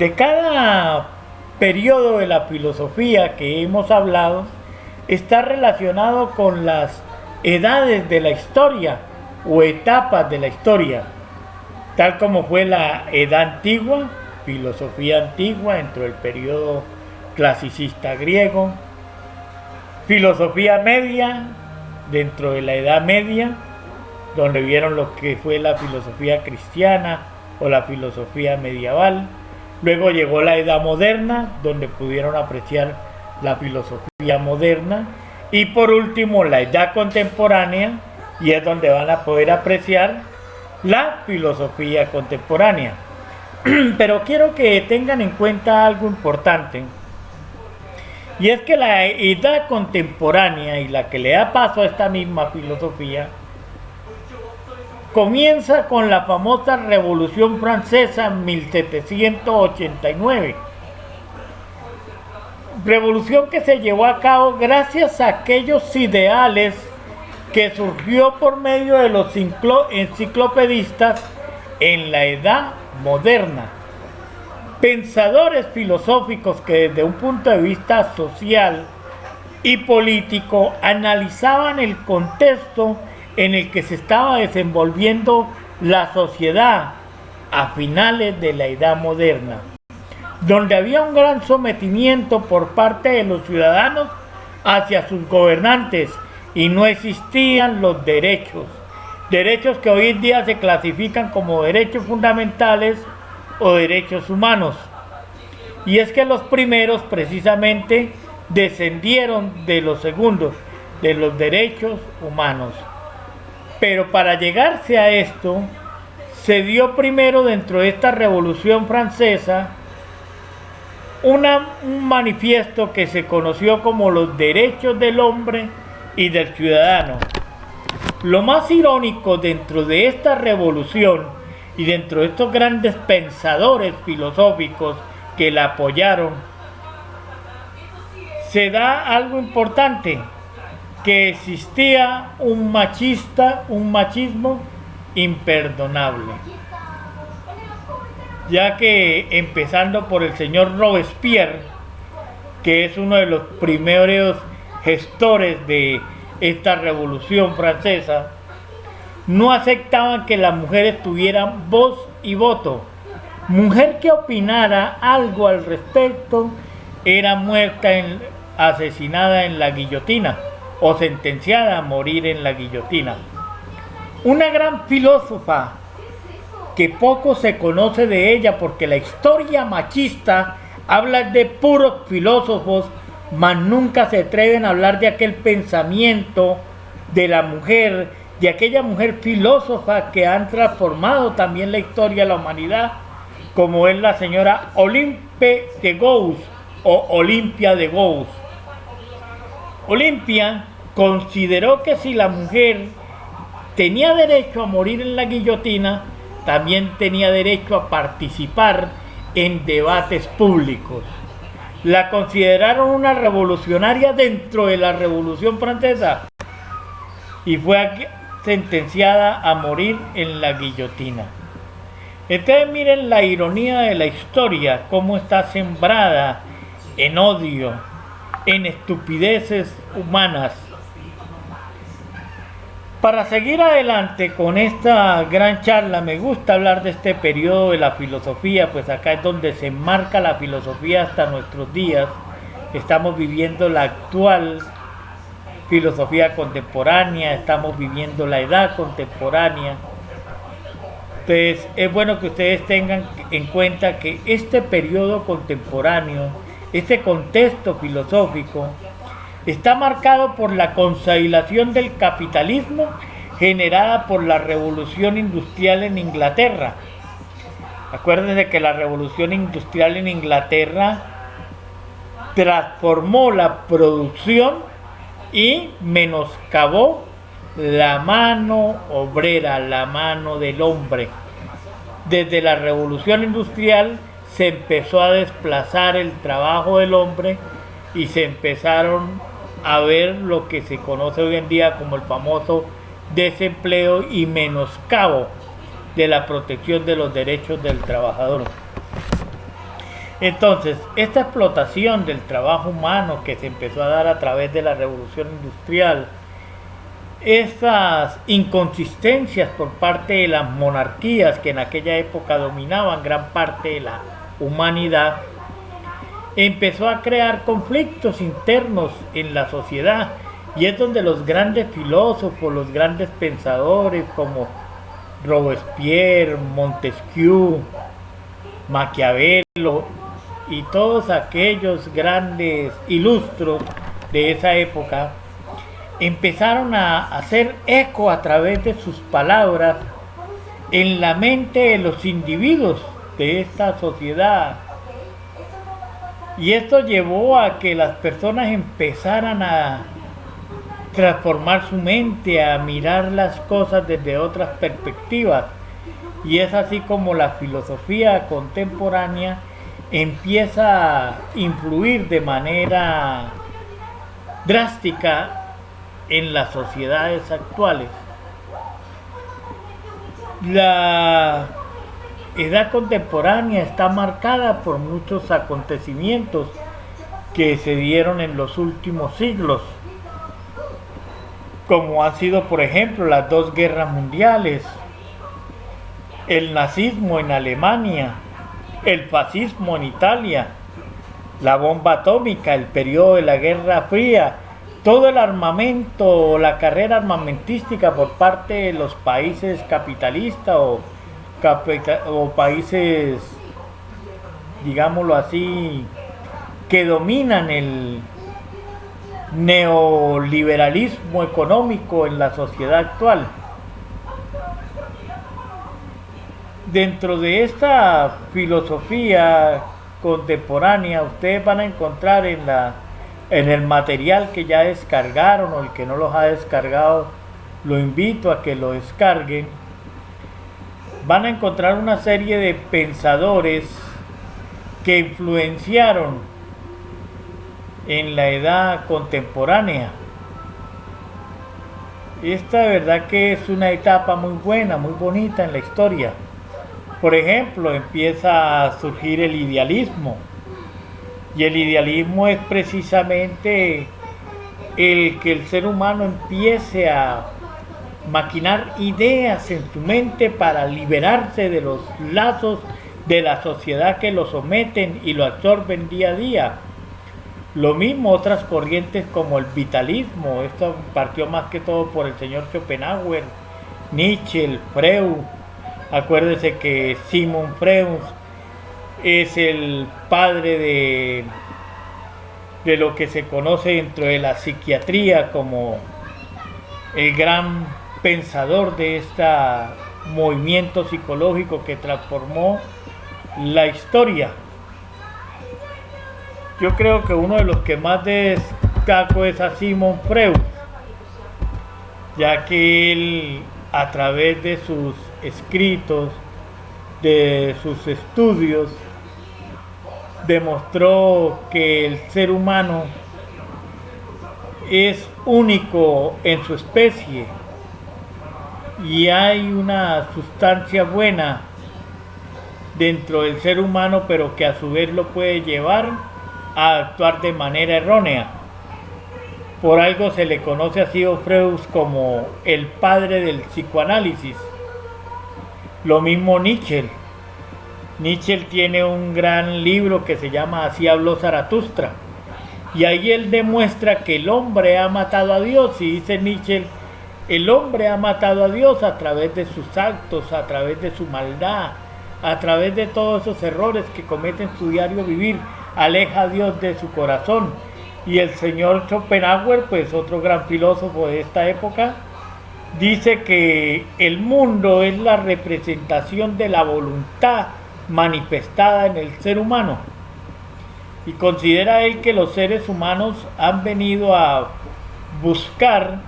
De cada periodo de la filosofía que hemos hablado está relacionado con las edades de la historia o etapas de la historia, tal como fue la Edad Antigua, filosofía antigua dentro del periodo clasicista griego, filosofía media dentro de la Edad Media, donde vieron lo que fue la filosofía cristiana o la filosofía medieval. Luego llegó la Edad Moderna, donde pudieron apreciar la filosofía moderna. Y por último, la Edad Contemporánea, y es donde van a poder apreciar la filosofía contemporánea. Pero quiero que tengan en cuenta algo importante. Y es que la Edad Contemporánea, y la que le da paso a esta misma filosofía, comienza con la famosa Revolución Francesa en 1789. Revolución que se llevó a cabo gracias a aquellos ideales que surgió por medio de los enciclopedistas en la Edad Moderna. Pensadores filosóficos que desde un punto de vista social y político analizaban el contexto en el que se estaba desenvolviendo la sociedad a finales de la Edad Moderna, donde había un gran sometimiento por parte de los ciudadanos hacia sus gobernantes y no existían los derechos que hoy en día se clasifican como derechos fundamentales o derechos humanos. Y es que los primeros precisamente descendieron de los segundos, de los derechos humanos. Pero para llegarse a esto, se dio primero dentro de esta Revolución Francesa un manifiesto que se conoció como los derechos del hombre y del ciudadano. Lo más irónico dentro de esta revolución y dentro de estos grandes pensadores filosóficos que la apoyaron, se da algo importante, que existía un machismo imperdonable, ya que empezando por el señor Robespierre, que es uno de los primeros gestores de esta Revolución Francesa, no aceptaban que las mujeres tuvieran voz y voto. Mujer que opinara algo al respecto era muerta, asesinada en la guillotina o sentenciada a morir en la guillotina. Una gran filósofa que poco se conoce de ella, porque la historia machista habla de puros filósofos, mas nunca se atreven a hablar de aquel pensamiento de la mujer, de aquella mujer filósofa que han transformado también la historia de la humanidad, como es la señora Olympe de Gouges o Olimpia de Gouges. Olimpia consideró que si la mujer tenía derecho a morir en la guillotina, también tenía derecho a participar en debates públicos. La consideraron una revolucionaria dentro de la Revolución Francesa y fue sentenciada a morir en la guillotina. Entonces miren la ironía de la historia, cómo está sembrada en odio, en estupideces humanas. Para seguir adelante con esta gran charla, me gusta hablar de este periodo de la filosofía, pues acá es donde se enmarca la filosofía hasta nuestros días. Estamos viviendo la actual filosofía contemporánea, estamos viviendo la edad contemporánea. Entonces es bueno que ustedes tengan en cuenta que este periodo contemporáneo, este contexto filosófico, está marcado por la consolidación del capitalismo generada por la revolución industrial en Inglaterra. Acuérdense que la revolución industrial en Inglaterra transformó la producción y menoscabó la mano obrera, la mano del hombre. Desde la revolución industrial se empezó a desplazar el trabajo del hombre y se empezaron a ver lo que se conoce hoy en día como el famoso desempleo y menoscabo de la protección de los derechos del trabajador. Entonces, esta explotación del trabajo humano que se empezó a dar a través de la revolución industrial, estas inconsistencias por parte de las monarquías que en aquella época dominaban gran parte de la humanidad, empezó a crear conflictos internos en la sociedad, y es donde los grandes filósofos, los grandes pensadores como Robespierre, Montesquieu, Maquiavelo y todos aquellos grandes ilustros de esa época empezaron a hacer eco a través de sus palabras en la mente de los individuos de esta sociedad. Y esto llevó a que las personas empezaran a transformar su mente, a mirar las cosas desde otras perspectivas. Y es así como la filosofía contemporánea empieza a influir de manera drástica en las sociedades actuales. La edad contemporánea está marcada por muchos acontecimientos que se dieron en los últimos siglos, como han sido, por ejemplo, las dos guerras mundiales, el nazismo en Alemania, el fascismo en Italia, la bomba atómica, el periodo de la Guerra Fría, todo el armamento, la carrera armamentística por parte de los países capitalistas o países, digámoslo así, que dominan el neoliberalismo económico en la sociedad actual. Dentro de esta filosofía contemporánea, ustedes van a encontrar en el material que ya descargaron, o el que no los ha descargado, lo invito a que lo descarguen. Van a encontrar una serie de pensadores que influenciaron en la edad contemporánea. Esta de verdad que es una etapa muy buena, muy bonita en la historia. Por ejemplo, empieza a surgir el idealismo. Y el idealismo es precisamente el que el ser humano empiece a maquinar ideas en su mente para liberarse de los lazos de la sociedad que lo someten y lo absorben día a día. Lo mismo otras corrientes como el vitalismo. Esto partió más que todo por el señor Schopenhauer, Nietzsche, Freud. Acuérdese que Sigmund Freud es el padre de lo que se conoce dentro de la psiquiatría como el gran pensador de este movimiento psicológico que transformó la historia. Yo creo que uno de los que más destaco es a Sigmund Freud, ya que él, a través de sus escritos, de sus estudios, demostró que el ser humano es único en su especie y hay una sustancia buena dentro del ser humano, pero que a su vez lo puede llevar a actuar de manera errónea. Por algo se le conoce a Sigmund Freud como el padre del psicoanálisis. Lo mismo Nietzsche. Nietzsche tiene un gran libro que se llama Así habló Zaratustra. Y ahí él demuestra que el hombre ha matado a Dios. Y dice Nietzsche, el hombre ha matado a Dios a través de sus actos, a través de su maldad, a través de todos esos errores que comete en su diario vivir. Aleja a Dios de su corazón. Y el señor Schopenhauer, pues otro gran filósofo de esta época, dice que el mundo es la representación de la voluntad manifestada en el ser humano. Y considera él que los seres humanos han venido a buscar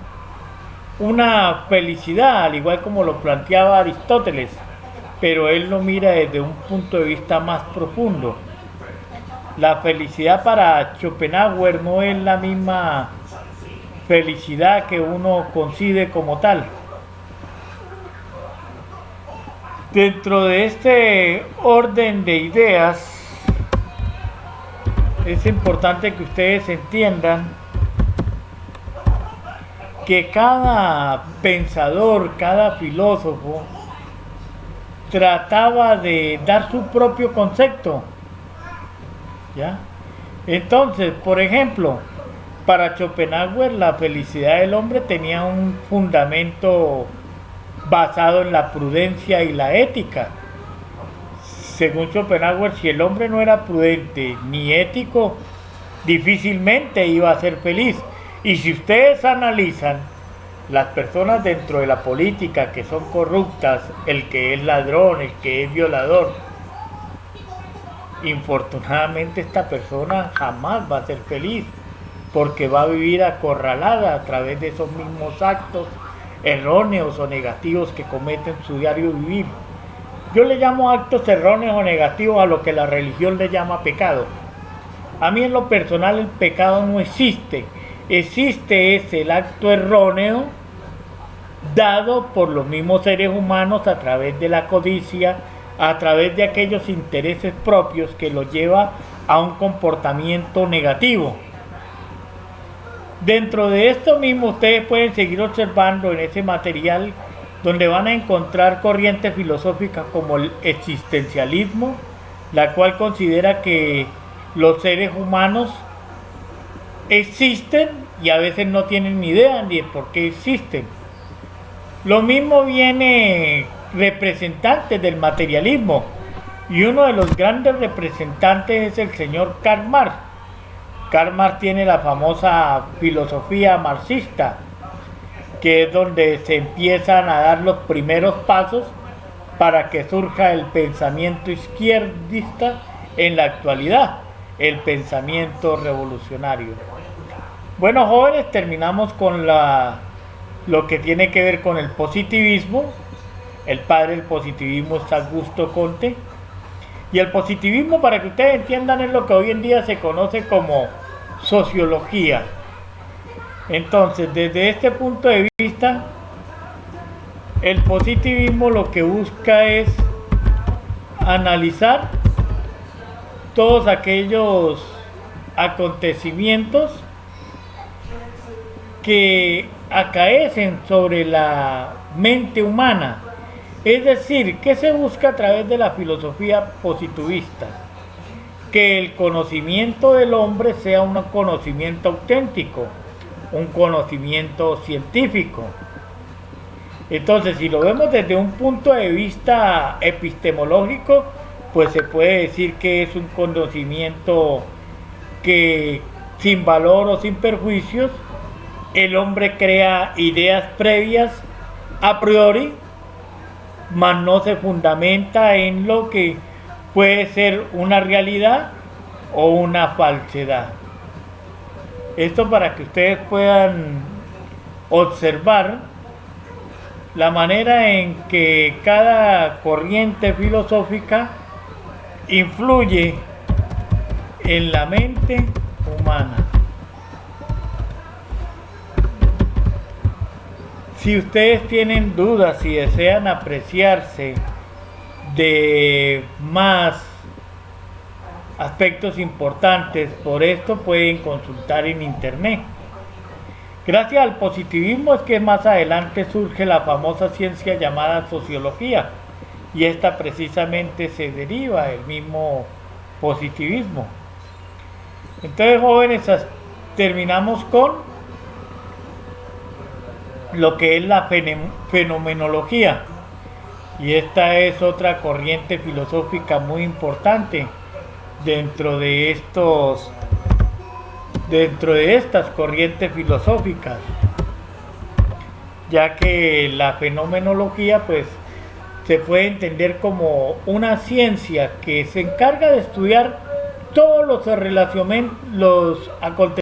una felicidad, al igual como lo planteaba Aristóteles, pero él lo mira desde un punto de vista más profundo. La felicidad para Schopenhauer no es la misma felicidad que uno concibe como tal. Dentro de este orden de ideas, es importante que ustedes entiendan que cada pensador, cada filósofo trataba de dar su propio concepto, ¿ya? Entonces, por ejemplo, para Schopenhauer la felicidad del hombre tenía un fundamento basado en la prudencia y la ética. Según Schopenhauer, si el hombre no era prudente ni ético, difícilmente iba a ser feliz. Y si ustedes analizan las personas dentro de la política que son corruptas, el que es ladrón, el que es violador, infortunadamente esta persona jamás va a ser feliz, porque va a vivir acorralada a través de esos mismos actos erróneos o negativos que comete en su diario vivir. Yo le llamo actos erróneos o negativos a lo que la religión le llama pecado. A mí en lo personal el pecado no existe. Existe es el acto erróneo dado por los mismos seres humanos a través de la codicia, a través de aquellos intereses propios que los lleva a un comportamiento negativo. Dentro de esto mismo ustedes pueden seguir observando en ese material donde van a encontrar corrientes filosóficas como el existencialismo, la cual considera que los seres humanos existen y a veces no tienen ni idea ni de por qué existen. Lo mismo viene representantes del materialismo, y uno de los grandes representantes es el señor Karl Marx. Karl Marx tiene la famosa filosofía marxista, que es donde se empiezan a dar los primeros pasos para que surja el pensamiento izquierdista en la actualidad, el pensamiento revolucionario. Bueno, jóvenes, terminamos con lo que tiene que ver con el positivismo. El padre del positivismo es Augusto Comte. Y el positivismo, para que ustedes entiendan, es lo que hoy en día se conoce como sociología. Entonces, desde este punto de vista, el positivismo lo que busca es analizar todos aquellos acontecimientos que acaecen sobre la mente humana. Es decir, ¿qué se busca a través de la filosofía positivista? Que el conocimiento del hombre sea un conocimiento auténtico, un conocimiento científico. Entonces, si lo vemos desde un punto de vista epistemológico, pues se puede decir que es un conocimiento que, sin valor o sin perjuicios, el hombre crea ideas previas a priori, mas no se fundamenta en lo que puede ser una realidad o una falsedad. Esto para que ustedes puedan observar la manera en que cada corriente filosófica influye en la mente humana. Si ustedes tienen dudas y desean apreciarse de más aspectos importantes, por esto pueden consultar en internet. Gracias al positivismo es que más adelante surge la famosa ciencia llamada sociología, y esta precisamente se deriva del mismo positivismo. Entonces, jóvenes, terminamos con lo que es la fenomenología, y esta es otra corriente filosófica muy importante dentro de estas corrientes filosóficas, ya que la fenomenología pues se puede entender como una ciencia que se encarga de estudiar todos los acontecimientos